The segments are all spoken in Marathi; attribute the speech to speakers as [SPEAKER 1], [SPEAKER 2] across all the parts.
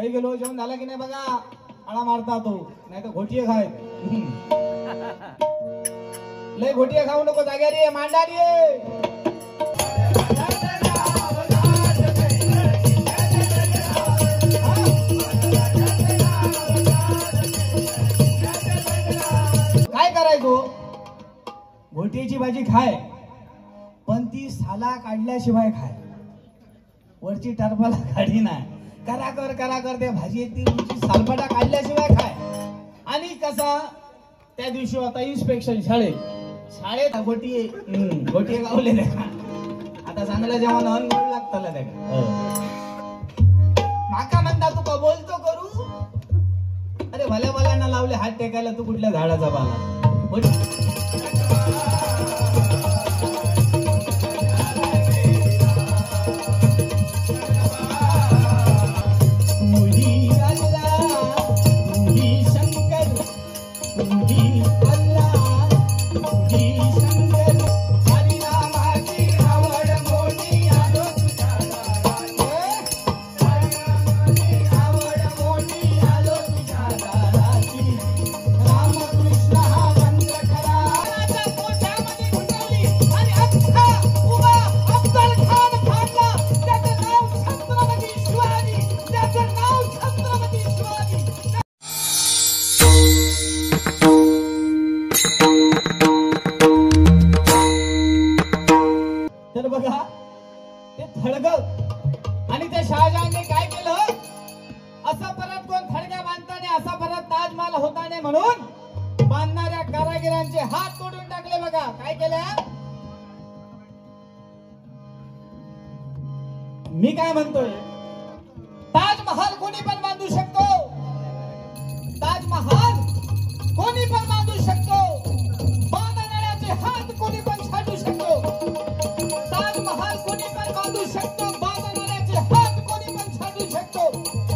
[SPEAKER 1] काही गेलो जेवण झाला की नाही बघा, आळा मारता तो, नाही तर घोटिये खाय. लय घोटिये खाऊ नको, जाग्यारी आहे, मांडारी आहे. काय करायचो, घोटियाची भाजी खाय पण ती साला काढल्याशिवाय खाय, वरची टरफला काढी नाही. करा कर त्या भाजी ती सालपाटा काढल्याशिवाय खाय. आणि कसा त्या दिवशी होता इन्स्पेक्शन शाळेत गोटी गावले देखा. आता चांगला जेवण अन गोड लागतं देखा. माका म्हणता तू का बोलतो करू, अरे भल्या भल्यांना लावले हात टेकायला, तू कुठल्या झाडाचा बाला. तर बघा ते थडग आणि त्या शहाजहानने काय केलं, असं परत कोण थडग्या बांधताने, असा परत ताजमहाल होता नाही म्हणून बांधणाऱ्या कारागिरांचे हात तोडून टाकले. बघा काय केलं. मी काय म्हणतोय, ताजमहाल कोणी पण बांधू शकतो, ताजमहाल कोणी पण बांधू शकतो, बांधणाऱ्याचे हात कोणी पण छाटू शकतो. ताजमहाल कोणी पण बांधू शकतो, बांधणाऱ्याचे हात कोणी पण छाटू शकतो.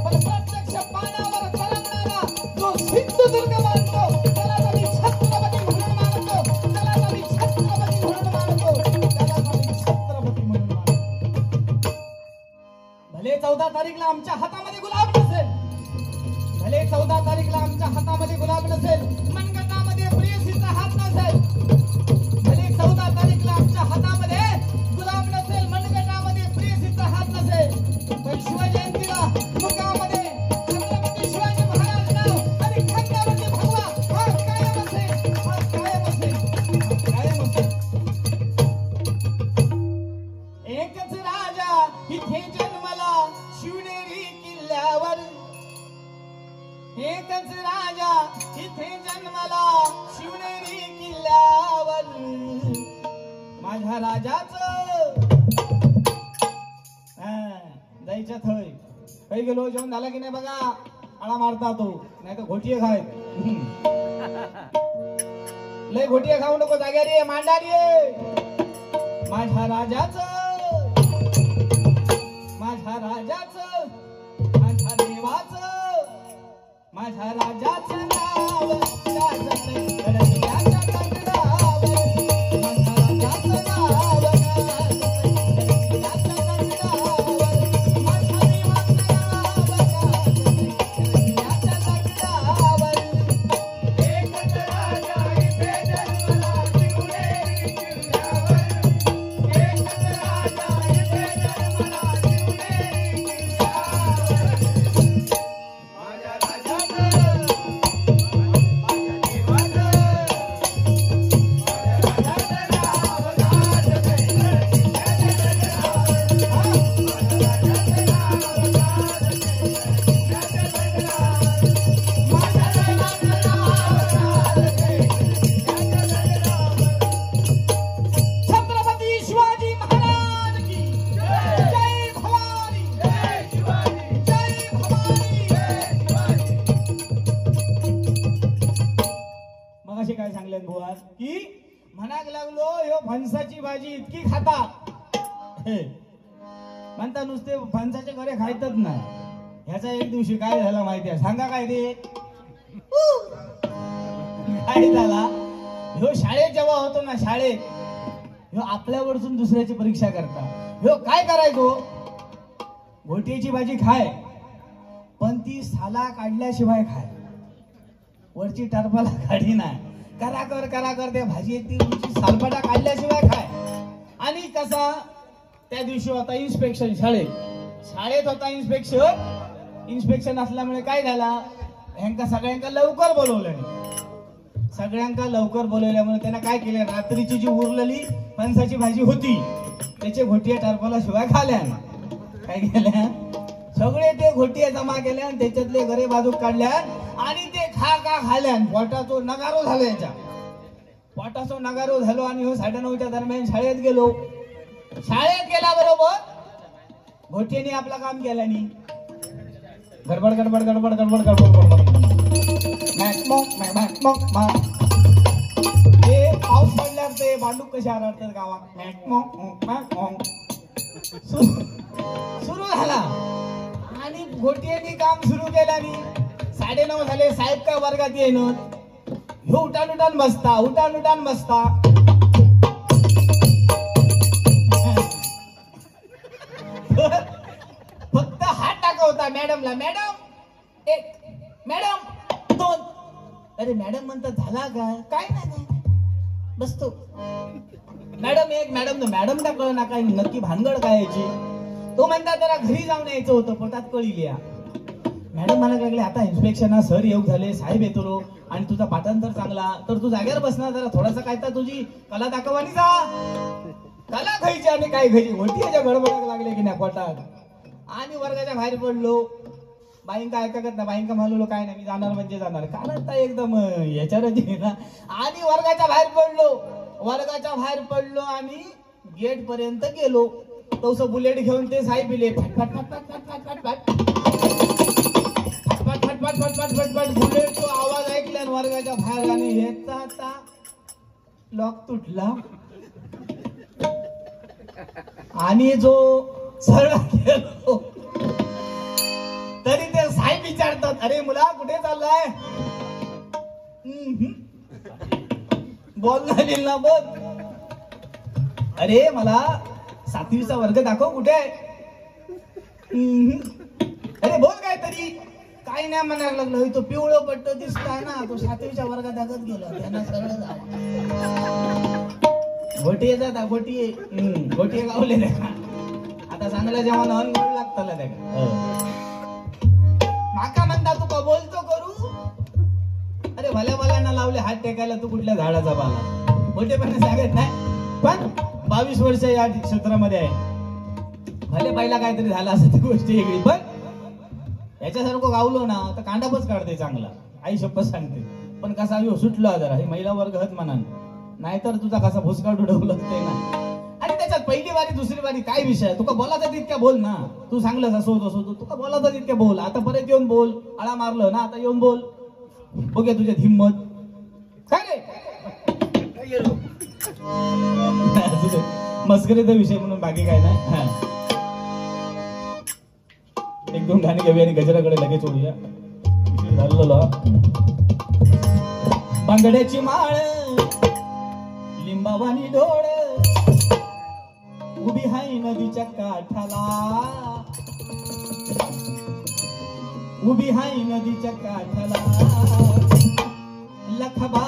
[SPEAKER 1] पण प्रत्यक्ष पाण्यावर तरंगणारा जो सिंधुदुर्ग बांधतो, त्याला आम्ही छत्रपती म्हणून मानतो, त्याला आम्ही छत्रपती म्हणून मानतो, त्याला आम्ही छत्रपती म्हणून मानतो. भले 14 तारीखला आमच्या हातामध्ये गुलाब नसेल, भले 14 तारीखला आमच्या हातामध्ये गुलाब नसेल, मनगटामध्ये प्रेयसीचा हात नसेल, भले 14 तारीखला आमच्या हातामध्ये गुलाब नसेल, मनगटामध्ये प्रेयसीचा हात नसेल, पण शिवजयंतीला मुखामध्ये छत्रपती शिवाजी महाराज नाव आणि खंडावरती भगवा हा कायम असेल, हा कायम असेल, हा कायम असेल. एकच राजा इथे जन्मला शिवनेरी किल्ल्यावर, एकच राजा इथे जन्मला शिवनेरी किल्ल्यावर. माझ्या राजाचं जायच्यात होय. काही गेलो जेवण झाला की नाही बघा, आळा मारता तो, नाही तर घोटिये खाय. लय घोटिये खाऊ नको, जाग्यारी आहे, मांडारी आहे. माझ्या राजाचं, माझ्या राजाचं, माझ्या देवाचं, माझ्या राजाचं नाव गडकिल्ल्याच्या कंगरावर, माझ्या राजाचं नाव गडकिल्ल्याच्या कंगरावर, माझ्या देवाचं नाव गडकिल्ल्याच्या कंगरावर. एकच राजा इथे जन्मला शिवनेरी किल्ल्यावर, एकच राजा इथे जन्मला शिवनेरी किल्ल्यावर. काय सांगले बुवा की म्हणाक लागलो ह्यो फणसाची भाजी इतकी खाता, म्हणता नुसते फणसाचे गरे खायतच नाही. ह्याचा एक दिवशी काय झाला माहिती आहे, सांगा काय ते काय झाला. ह्यो शाळेत जेव्हा होतो ना, शाळेत ह्यो आपल्यावरसून दुसऱ्याची परीक्षा करता. ह्यो काय करायचो, घोटियाची भाजी खाय पण साला काढल्याशिवाय खाय, वरची टरफला काढी नाही. करा कर त्या भाजीची सालपाटा काढल्याशिवाय खाय. आणि कसा त्या दिवशी होता इन्स्पेक्शन, शाळेत होता इन्स्पेक्शन असल्यामुळे काय झाला, ह्यांका सगळ्यांका लवकर बोलवल्यामुळे त्यांना काय केलं, रात्रीची जी उरलेली फणसाची भाजी होती त्याचे घोटिया टरफला शिवाय खाल्या. काय केल्या, सगळे ते घोटिया जमा केल्या आणि त्याच्यातले गरे बाजूक काढल्या आणि ते खाल्या. पोटाचो नगारो झालो, याच्या पोटाचो नगारो झालो. आणि 9:30च्या दरम्यान शाळेत गेलो. शाळेत गेल्याबरोबर घोटियाने आपलं काम केलं नाही. गडबड ते पाऊस पडल्यावर ते भांडूक कसे आरडतात गावात, सुरू झाला. आणि घोटियाने काम सुरू केल्याने 9:30 झाले. साहेब काय वर्गात येईन, ह्यो उठान बसता. फक्त हात टाका होता मॅडमला, मॅडम 1, मॅडम 2. अरे मॅडम म्हणतात झाला काय नाही बसतो. Madam 1, madam 2. मॅडम का कळ ना काय नक्की भानगड काय याची. तो म्हणतात त्याला घरी जाऊन यायचं होतं, पोटात कळी लिया. मॅडम म्हणायला लागले आता इन्स्पेक्शन सर येऊ झाले, साहेब येतो आणि तुझा पाठांतर चांगला तर तू जागेवर बसणार, जरा थोडासा काय तर तुझी कला दाखवानी जा. कला खायची आणि काय खायची, घोटियाच्या गडबडाक लागले की नाही पोटात. आणि वर्गाच्या बाहेर पडलो. बाईंका ऐकत ना, बाईंका म्हणलो काय नाही मी जाणार म्हणजे जाणार, कारण एकदम याच्यावरच ना. आणि वर्गाच्या बाहेर पडलो आणि गेट पर्यंत गेलो. तोस बुलेट घेऊन ते साहेब इले फटफट बुलेटचा आवाज ऐकला वर्गाच्या बाहेर. आणि येता लॉक तुटला आणि जो सरळ गेलो. तरी ते साहेब विचारतात अरे मुला कुठे चाललाय, बोल ना बोल. अरे मला 7वीचा वर्ग दाखव कुठे आहे. अरे बोल काय तरी. काही नाही म्हणायला लागलं, तो पिवळं पट्ट दिसताय ना, तो 7वीच्या वर्गात दाखत गेला. त्यांना सरळ जावा घोटिये जाता घोटिये गावले त्या. आता चांगला जेवण गोड लागताला त्या. माका म्हणता तू का बोलतो करू. अरे भल्या लावले हात टेकायला तू कुठल्या झाडाचा बाला. मोठेपणे सांगत नाही, पण 22 वर्ष या क्षेत्रामध्ये आहे. भले पहिला काहीतरी झाला असं ती गोष्ट वेगळी, पण याच्यासारखं गावलो ना तर कांडापच काढते चांगला, आई शपथ सांगते. पण कसा सुटला जरा हे महिला वर्ग हत म्हणा, नाहीतर तुझा कसा भुसका डुडवलं ते ना. आणि त्याच्यात पहिली वारी दुसरी वारी काय विषय, तुका बोलायचा तितक्या बोल ना. तू सांगलंस असो तुका बोलायचा तितक्या बोल. आता परत येऊन बोल, आळा मारलं ना, आता येऊन बोल, बघूया तुझ्यात हिंमत काय रे. मस्करीचा विषय म्हणून बाकी काय नाही. 1-2 गाणी घेऊया आणि गजराकडे लगेच ओढूया. झालेलं बांगड्याची माळ लिंबावानी डोळ उभी हाय नदीच्या काठाला, उभी हाय नदीच्या काठाला. लखबा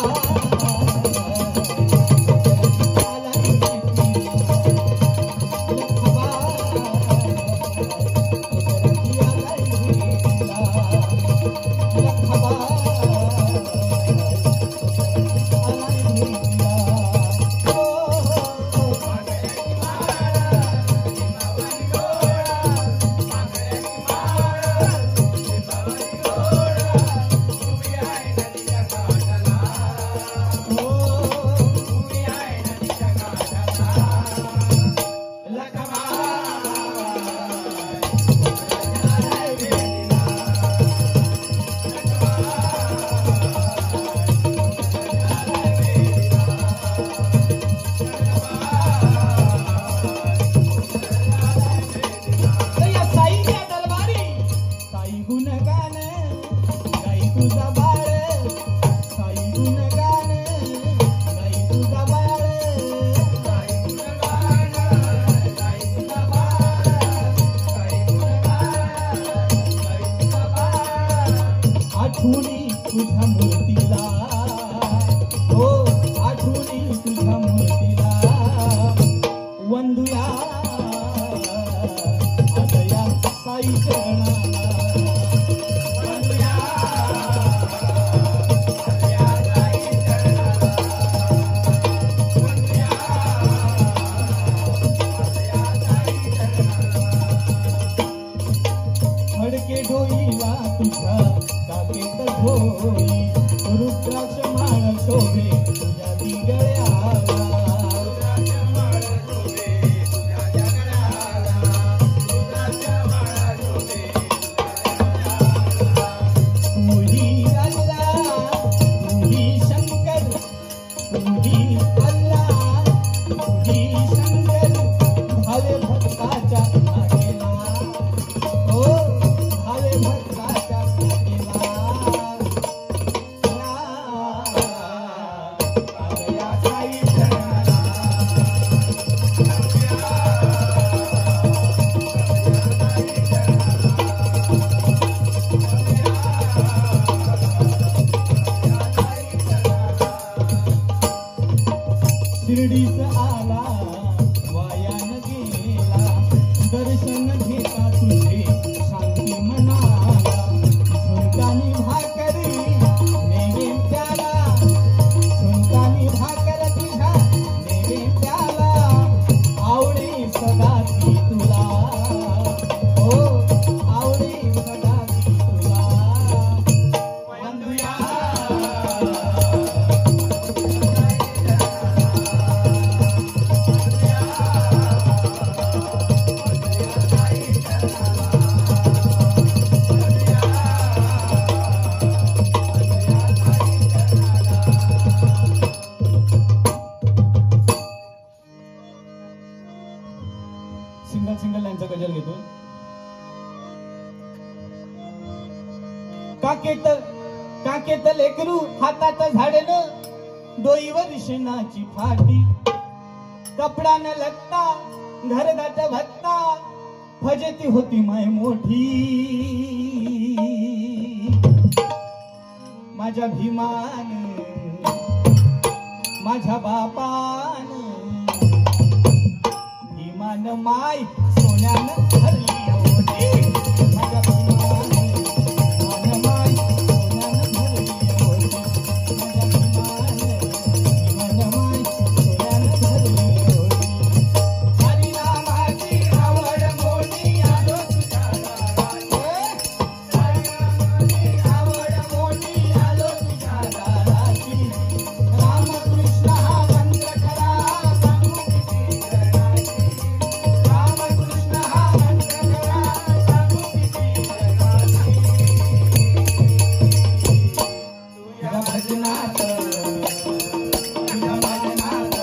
[SPEAKER 1] आठवणी तुझ्या मूर्तीला हो आठवणी तुझ्या मूर्तीला वंदुया आदया साई चरणाला वंदुया आदया साई चरणाला वंदुया आदया साई चरणाला फडके डोईला तुझ्या काकेत धोई रुद्राक्ष माळ शोभे तुझ्या दिगळ्याला रुद्राक्ष माळ शोभे तुझ्या दिगळ्याला रुद्राक्ष माळ शोभे तुझी अल्लाह तुझी शंकर तुझी अल्लाह तुझी शंकर भावे भक्ताच्या लागेला हो भावे भक्ताच्या लागेला आदया साई चरणाला शिर्डीस आला वायान गेला दर्शन घेता तुझे शांती मनाला सुलतानी भाकरी नैवेद्याला सुलतानी भाकर तुझ्या नैवेद्याला आवडे सदा ती तुला हो आवडे सदा ती तुला वंदुया सिंगल लाईनचा गजल घेतो काकेत लेकरू हातात झाडलं डोईवर शेणाची फाटी कपडा न लगता घरदाट भत्ता फजती होती माय मोठी माझ्या भीमान माझ्या बापान भीमान माय सोन्यानं भरली होती माझ्या भीमान माय सोन्यानं भरली होती माझ्या भीमान माय सोन्यानं भरली होती हरिनामाची आवड मोठी आलो तुझ्या दारात हरिनामाची आवड मोठी आलो तुझ्या दाराची रामकृष्ण हा मंत्र खरा सांगू किती जणांची रामकृष्ण हा मंत्र खरा सांगू किती जणांची तुझ्या भजनात तुझ्या भजनात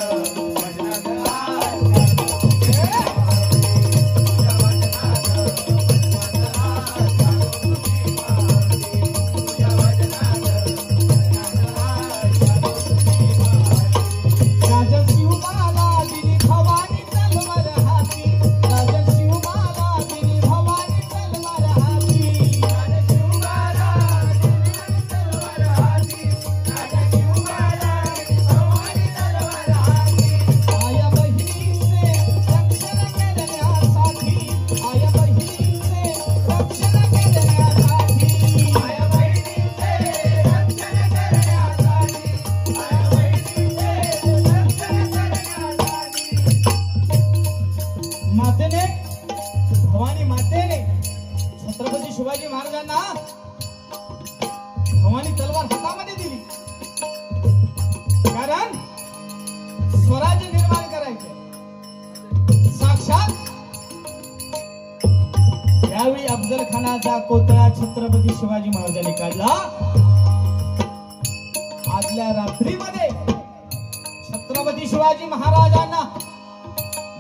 [SPEAKER 1] राजा शिवमाला दिली भवानी तलवार हाती राजा शिवमाला दिली भवानी तलवार हाती राजा शिवमाला दिली तलवार हाती राजा शिवमाला दिली भवानी तलवार हाती आया बहिणीचे रक्षण करण्यासाठी आया बहिणीचे रक्षण करण्यासाठी आया बहिणीचे रक्षण करण्यासाठी आया बहिणीचे रक्षण करण्यासाठी मातेने भवानी मातेने छत्रपती शिवाजी महाराजांना भवानी तलवार हातामध्ये दिली कारण स्वराज्य निर्माण करायचे साक्षात यावेळी अफजल खानाचा कोतळा छत्रपती शिवाजी महाराजांनी काढला आदल्या रात्रीमध्ये छत्रपती शिवाजी महाराजांना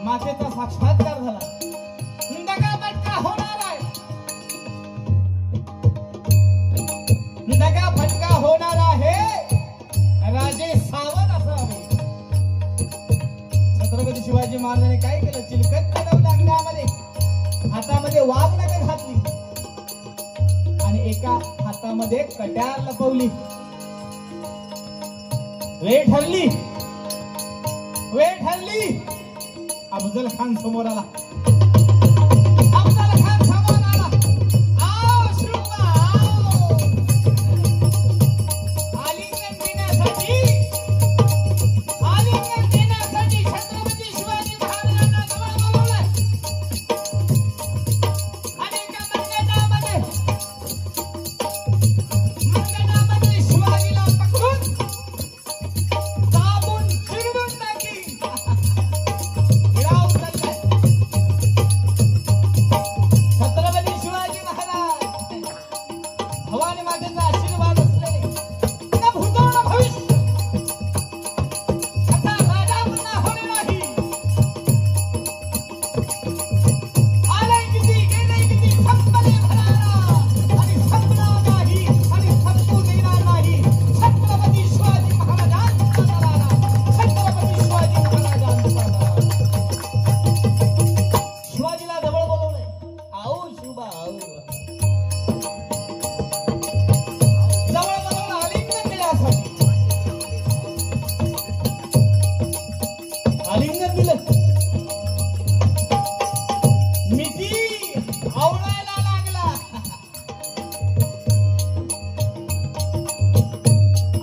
[SPEAKER 1] मातेचा साक्षात्कार झाला दगाफटका होणार आहे दगाफटका होणार आहे राजे सावध असावे छत्रपती शिवाजी महाराजांनी काय केलं चिलकत चढवलं अंगामध्ये हातामध्ये वाघ नख घातली आणि एका हातामध्ये कट्यार लपवली. वेळ ठरली. अफजल खान समोर आला.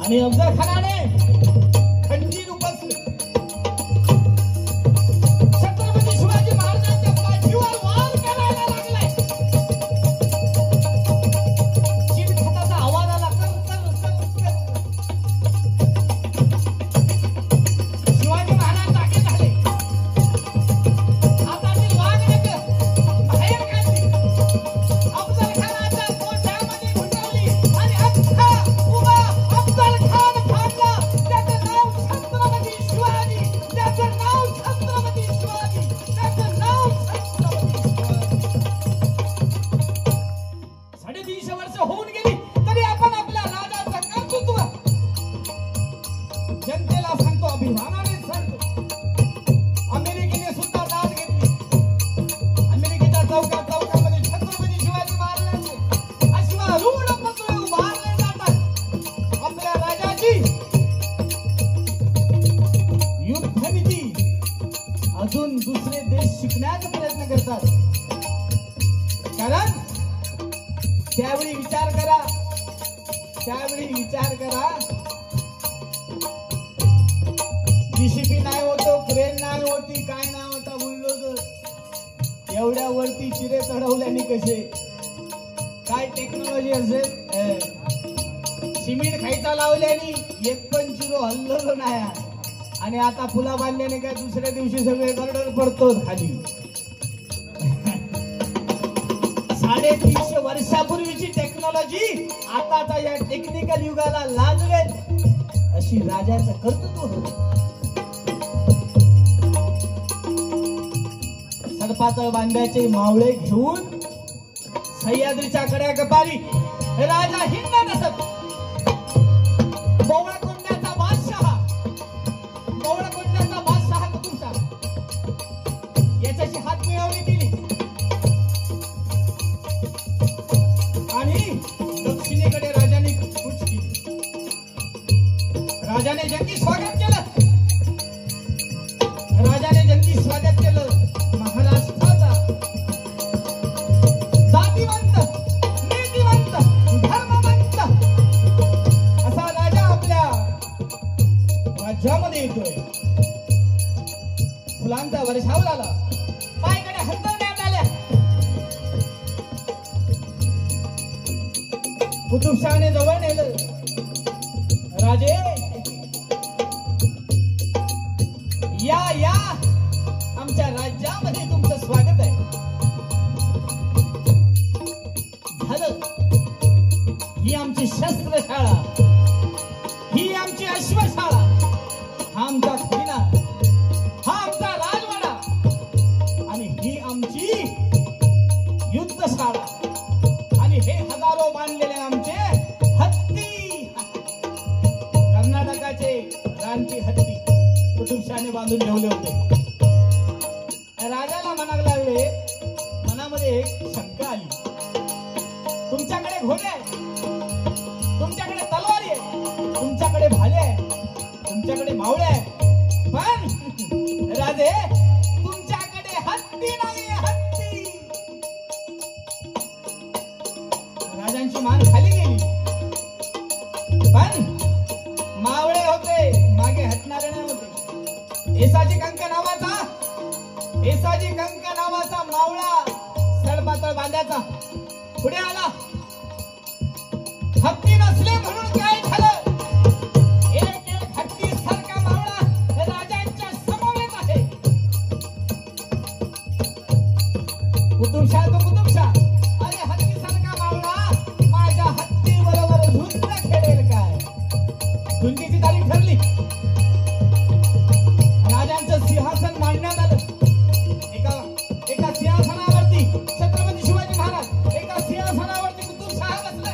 [SPEAKER 1] आणि अफजल खानाने खंजीर उपसले. छत्रपती शिवाजी महाराजांच्या पाठीवर वार करायला लागलाय. चिडखटाचा आवाज आला. शिवाजी महाराज जागे झाले. हातातील वाघनख बाहेर काढली. अफजल खानाच्या पोटामध्ये घुसवली आणि अख्खा उभा अफजल खान फाडला. त्याचं नाव छत्रपती शिवाजी. त्याचं नाव छत्रपती शिवाजी. त्याचं नाव छत्रपती शिवाजी. 350 वर्ष होऊन गेली तरी आपण आपल्या राजाचं कर्तृत्व जनतेला सांगतो, अभिमानाने सांगतो. अमेरिकेने सुद्धा दाद घेतली. अमेरिकेच्या चौकामध्ये छत्रपती शिवाजी महाराजांचे अश्वारूढ पुतळे उभारले जातात. आपल्या राजाची युद्धनीती अजून दुसरे देश शिकण्याचा प्रयत्न करतात. कारण त्यावेळी विचार करा, जीसीबी नाही होतो, क्रेन नाही होती, काय नाही होता, बुलडोझर. एवढ्या वरती चिरे चढवल्याने कसे, काय टेक्नॉलॉजी असेल. सिमेंट खायचा लावल्याने एक पण चिरो हल्लो नाही. आणि आता पुला बांधल्याने काय दुसऱ्या दिवशी सगळे गर्डर पडतो खाली. 350 वर्षापूर्वीची टेक्नॉलॉजी आताच्या या टेक्निकल युगाला लागेल अशी राजाचं कर्तृत्व होतं. सडपातळ बांध्याचे मावळे घेऊन सह्याद्रीच्या कड्या कपारी राजा हिंडत असत. मोवळकोंड्याचा बादशाह कुतुबशाह याच्याशी हात मिळवणी केली आणि दक्षिणेकडे राजाने कूच केली. राजाने जंगी स्वागत केलं. महाराष्ट्राचा जातीवंत, नीतिवंत, धर्मवंत असा राजा आपल्या राज्यामध्ये येतोय. फुलांचा वर्षावर आला. पायकडे हंतरण्यात आल्या. कुतुबशाहने जवळ नेलं. राजे या आमच्या राज्यामध्ये तुमचं स्वागत आहे. झालं. ही आमची शस्त्रशाळा, ही आमची अश्वशाळा, हा आमचा खजिना, हा आमचा राजवाडा आणि ही आमची युद्धशाळा आणि हे हजारो बांधलेले आमचे हत्ती. कर्नाटकाचे रानटी हत्ती कुतुबशाहने बांधून ठेवले होते. राजाला मनामध्ये एक शंका आली. तुमचा तुमच्याकडे घोडे आहे, तुमच्याकडे तलवारी आहे, तुमच्याकडे भाले आहे, तुमच्याकडे मावळे आहे, पण राजे तुमच्याकडे हत्ती नाही, हत्ती. राजांची मान खाली गेली, पण मावळे होते, मागे हटणारे नाही होते. येसाजी कंक नावाचा मावळा सडपातळ बांधायचा पुढे आला. हत्ती नसले म्हणून काय झालं, एक एक हत्ती सारखा मावळा राजांच्या समवेत आहे. कुतुबशाह तो कुतुबशाह, अरे हत्ती सारखा मावळा माझ्या हत्ती बरोबर झुंज खेळेल काय. झुंजीची तारीख ठरली, राजांचं सिंहासन मांडण्यात आलं. एका सिंहासनावरती छत्रपती शिवाजी महाराज, एका सिंहासनावरती कुतुबशाह बसले.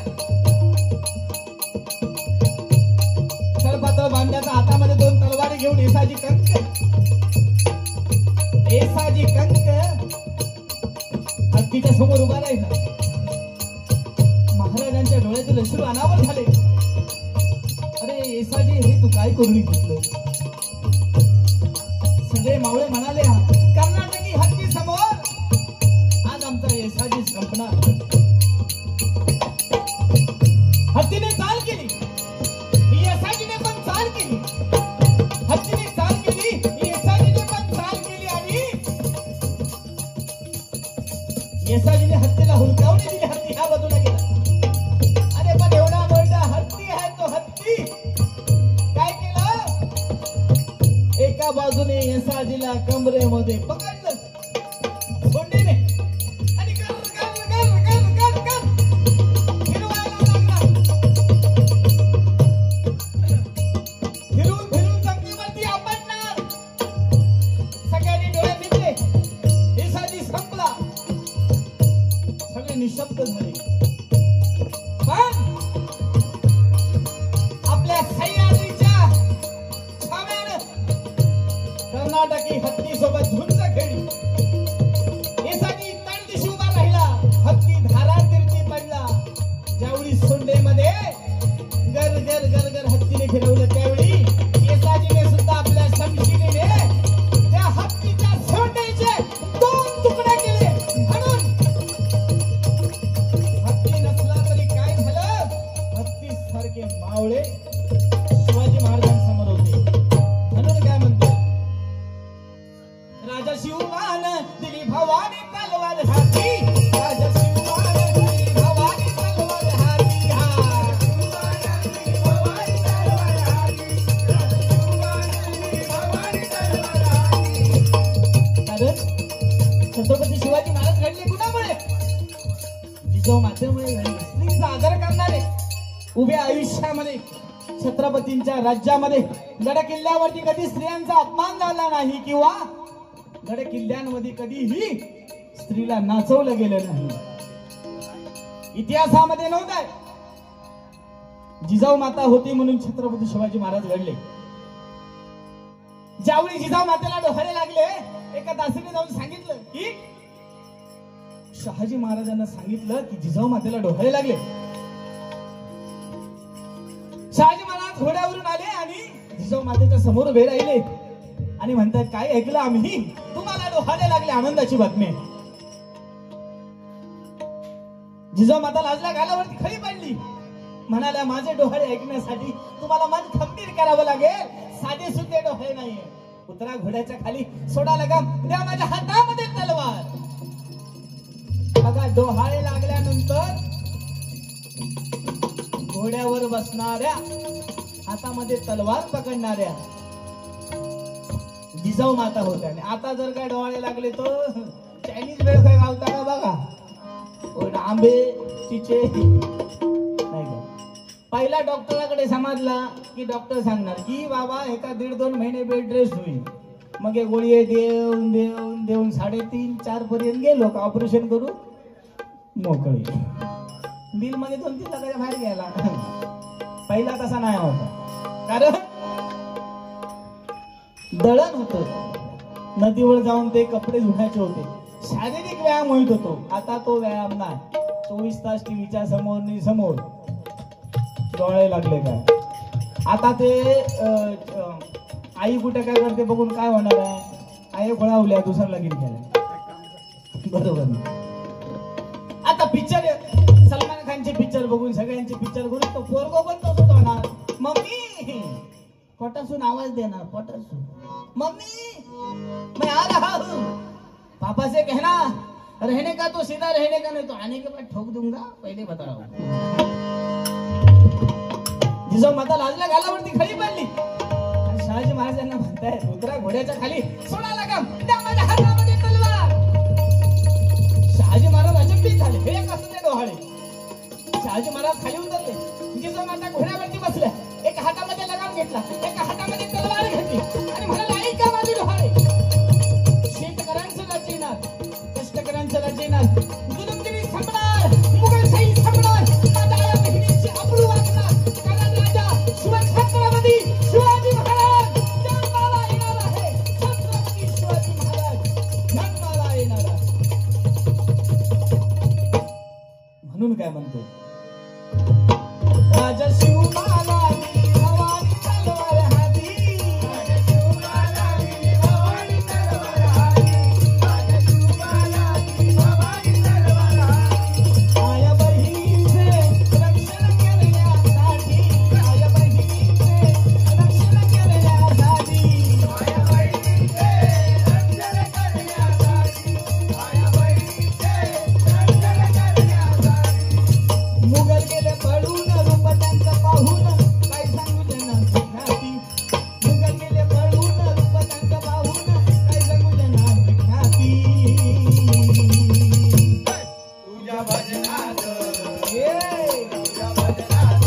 [SPEAKER 1] सडपातळ बांध्याचा हातामध्ये 2 तलवारी घेऊन येसाजी कंक हत्तीच्या समोर उभा राहिला. महाराजांच्या डोळ्यातील अश्रू अनावर झाले. अरे येसाजी, हे तू काय करून घेतलं. सगळे मावळे म्हणाले, कर्नाटकी हत्ती समोर आज आमचा येसाजी संपणार. हत्तीने चाल केली, येसाजीने पण चाल केली. हत्तीने चाल केली, येसाजीने पण चाल केली, आणि येसाजीने हत्तीला हुलकावणी दिली. हत्ती ह्या बाजूला गेला. अरे पण एवढा मोठा हत्ती आहे तो हत्ती काय केलं, एका बाजूने येसाजीला कमरेमध्ये पकडलं सोंडीने आणि कर फिरवायला लागला. फिरून जमिनीवरती आपटणार. सगळ्यांनी डोळे मिटले. येसाजी संपला. सगळे निशब्द झाले. पण आपल्या सह्याद्रीच्या छाव्यानं कर्नाटकी हत्ती सोबत झुंज खेळली. येसाजी तळदिशी उभा राहिला. हत्ती धारातीर्थी पडला. ज्यावेळी सोंडेमध्ये गर गर गर गर हत्तीने फिरवलं, त्यावेळी येसाजीने सुद्धा आपल्या शमशिरीने त्या हत्तीच्या सोंडेचे 2 तुकडे केले. म्हणून हत्ती नसला तरी काय झालं, हत्ती सारखे मावळे शिवाजी महाराजांसमोर होते. म्हणून काय म्हणतो, राजा शिवमान दिली भवानी तलवार हाती, राजा शिवमान दिली भवानी तलवार हाती. कारण छत्रपती शिवाजी महाराज घडले कुणामुळे, जिजाऊ मातेमुळे घडले. स्त्रीचा आदर करणारे, उभ्या आयुष्यामध्ये छत्रपतींच्या राज्यामध्ये गड किल्ल्यावरती कधी स्त्रियांचा अपमान झाला नाही, किंवा गड किल्ल्यांमध्ये कधीही स्त्रीला नाचवलं गेलं नाही. इतिहासामध्ये नव्हतं. जिजाऊ माता होती म्हणून छत्रपती शिवाजी महाराज घडले. ज्यावेळी जिजाऊ मातेला डोहाळे लागले, एका दासीने जाऊन सांगितलं की शहाजी महाराजांना सांगितलं की जिजाऊ मातेला डोहाळे लागले. शहाजी महाराज घोड्यावरून आले आणि जिजाऊ मातेच्या समोर उभे राहिले आणि म्हणतात, काय ऐकलं आम्ही, तुम्हाला डोहाळे लागले, आनंदाची बातमी. जिजाऊ माता लाजल्या गालावरती खरी पडली. म्हणाल्या, माझे डोहाळे ऐकण्यासाठी तुम्हाला मन खंबीर करावं लागेल, साधे सुद्धे डोहाळे नाहीये. उतरा घोड्याच्या खाली, सोडा लगाम, द्या माझ्या हातामध्ये तलवार. बघा, डोहाळे लागल्यानंतर घोड्यावर बसणाऱ्या, हातामध्ये तलवार पकडणाऱ्या जिजाऊ माता होत्या. आणि आता जर काय डोहाळे लागले तर चायनीज वेळ काय गावता का बघा, आंबे चिचे नाही का. पहिला डॉक्टराकडे समजला की डॉक्टर सांगणार की बाबा एका 1.5-2 महिने बेड रेस्ट होईल. मग हे गोळी देऊन देऊन देऊन 3.5-4 पर्यंत गेलो का ऑपरेशन करू मोकळे. बिल मध्ये 2-3 लाखाच्या बाहेर गेला. पहिला तसा नाही होता, कारण दळण होतं, नदीवर जाऊन ते कपडे धुण्याचे होते, शारीरिक व्यायाम होत होतो. आता तो व्यायाम नाही. 24 तास टीव्हीच्या समोर नि समोर डोळे लागले काय. आता ते आई कुठे काय करते बघून काय होणार आहे. आई खोळावल्या दुसरा लगीन केलं बरोबर. आता पिक्चर सलमान खानचे पिक्चर बघून सगळ्यांचे पिक्चर बघून तो पोरगो पण तसंच होणार. मम्मी पोटासून आवाज देणार पोटासून मम्मी मैं आ रहा हूँ. पापा से कहना रहने का तो सीधा रहने का नहीं तो आने के बाद ठोक दूंगा पहले बता रहा हूँ. जिजो माता लाजला गालावरती खडी पडली. शहाजी महाराजांना म्हणताय उतरा घोड्याच्या खाली सोडा लगाम त्या माझ्या हातामध्ये तलवार. शहाजी महाराज अचंबित झाले. हे कसं ते डोहाळे. शहाजी महाराज खाली उतरले. जिजो माता घोड्यावरती बसल्या. एका हातामध्ये लगाम घेतला एका हातामध्ये तलवार घेतली आणि म्हणाला ऐका माझे डोहाळे. शेतकऱ्यांचं राज्यनाथ कष्टकऱ्यांचं राज्यनाथ जुलमगिरी संपणार मुघलशाही संपणार माझ्या या बहिणीची अब्रू वाचणार. कारण राजा शिवछत्रपती शिवाजी महाराज जन्माला येणार आहे. छत्रपती शिवाजी महाराज जन्माला येणार आहे. म्हणून काय म्हणतो राजा शिवबाला भवानी तलवार हाती. राजा शिवबाला भवानी तलवार हाती. राजा शिवबाला भवानी तलवार हाती. माया बहिणीचे रक्षण करण्यासाठी माया बहिणीचे रक्षण करण्यासाठी माया बहिणीचे रक्षण करण्यासाठी माया बहिणीचे रक्षण करण्यासाठी मुघल गेले पळून रूप त्यांचं पाहून काय सांगू त्यांना विख्याती. मुघल गेले पळून रूप त्यांचं पाहून काय सांगू त्यांना विख्याती. तुझ्या भजनात तुझ्या भजनात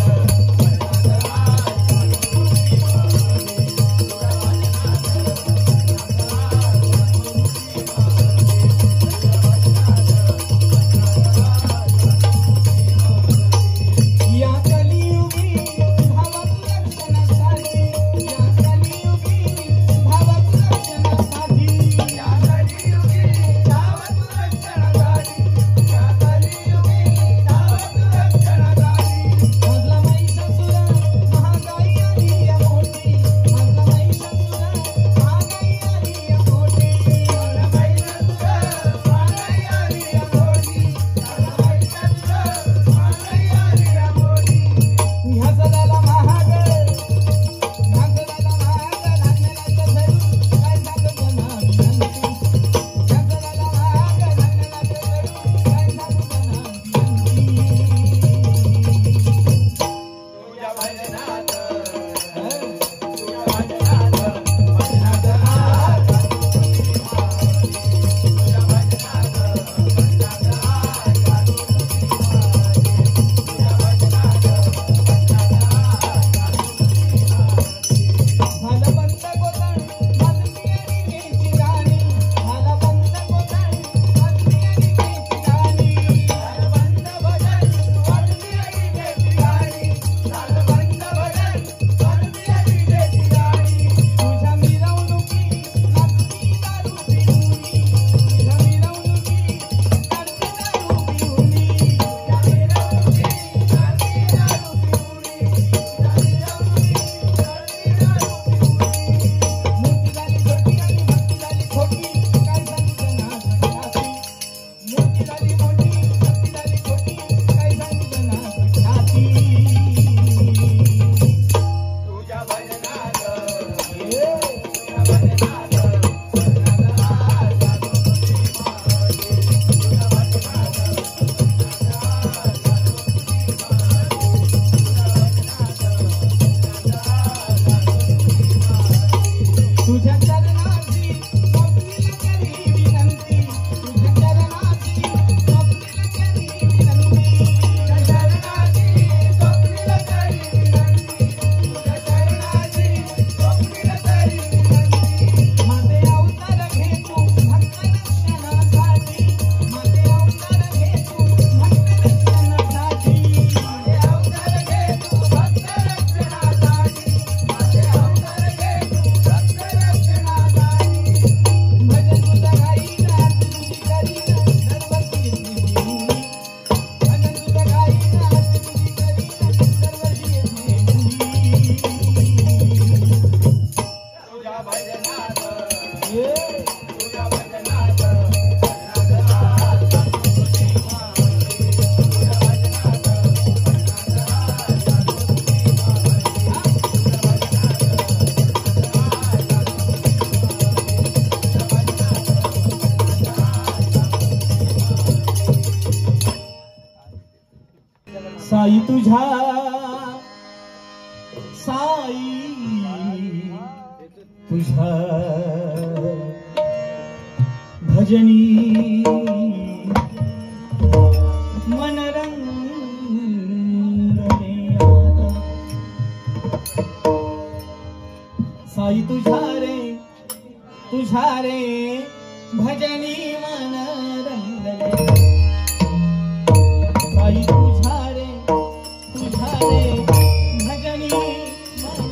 [SPEAKER 1] या कलियुगी तुझ्या साई तुझ्या भजनी मन रंगले आता साई तुझ्या रे भजनी मन रंगले साई तुझ्या रे भजनी मन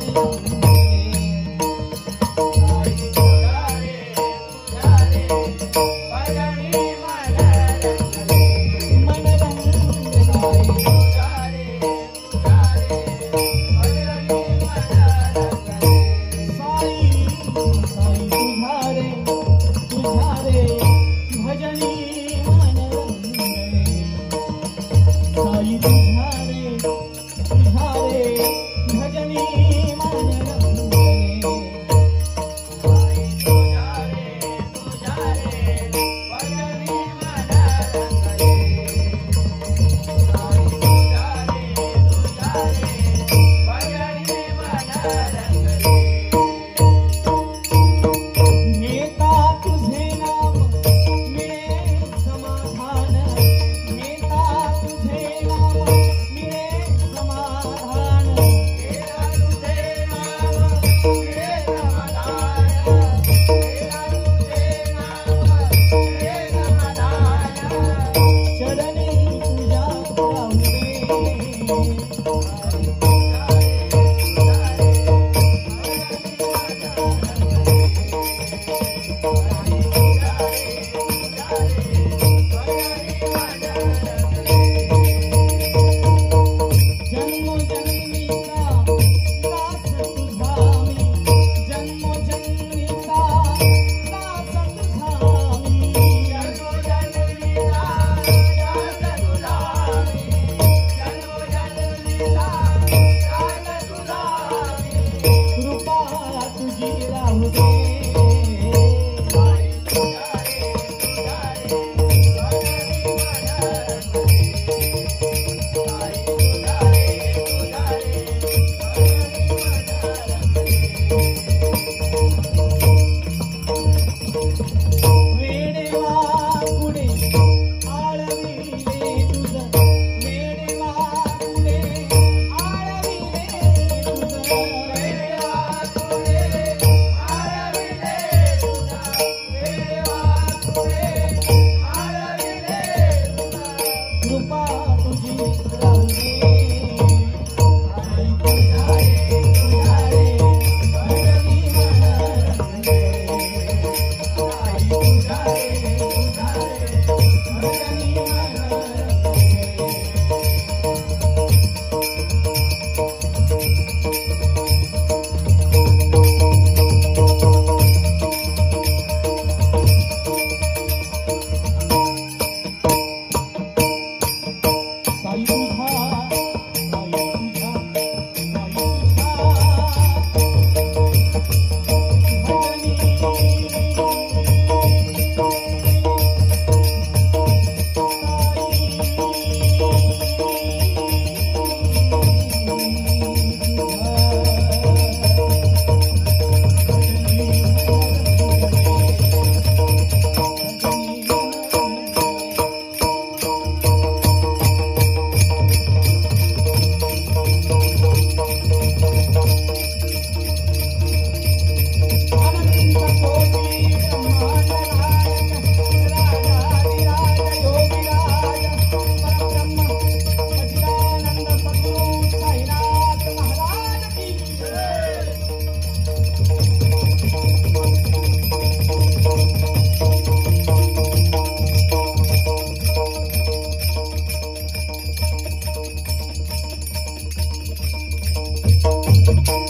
[SPEAKER 2] Thank you.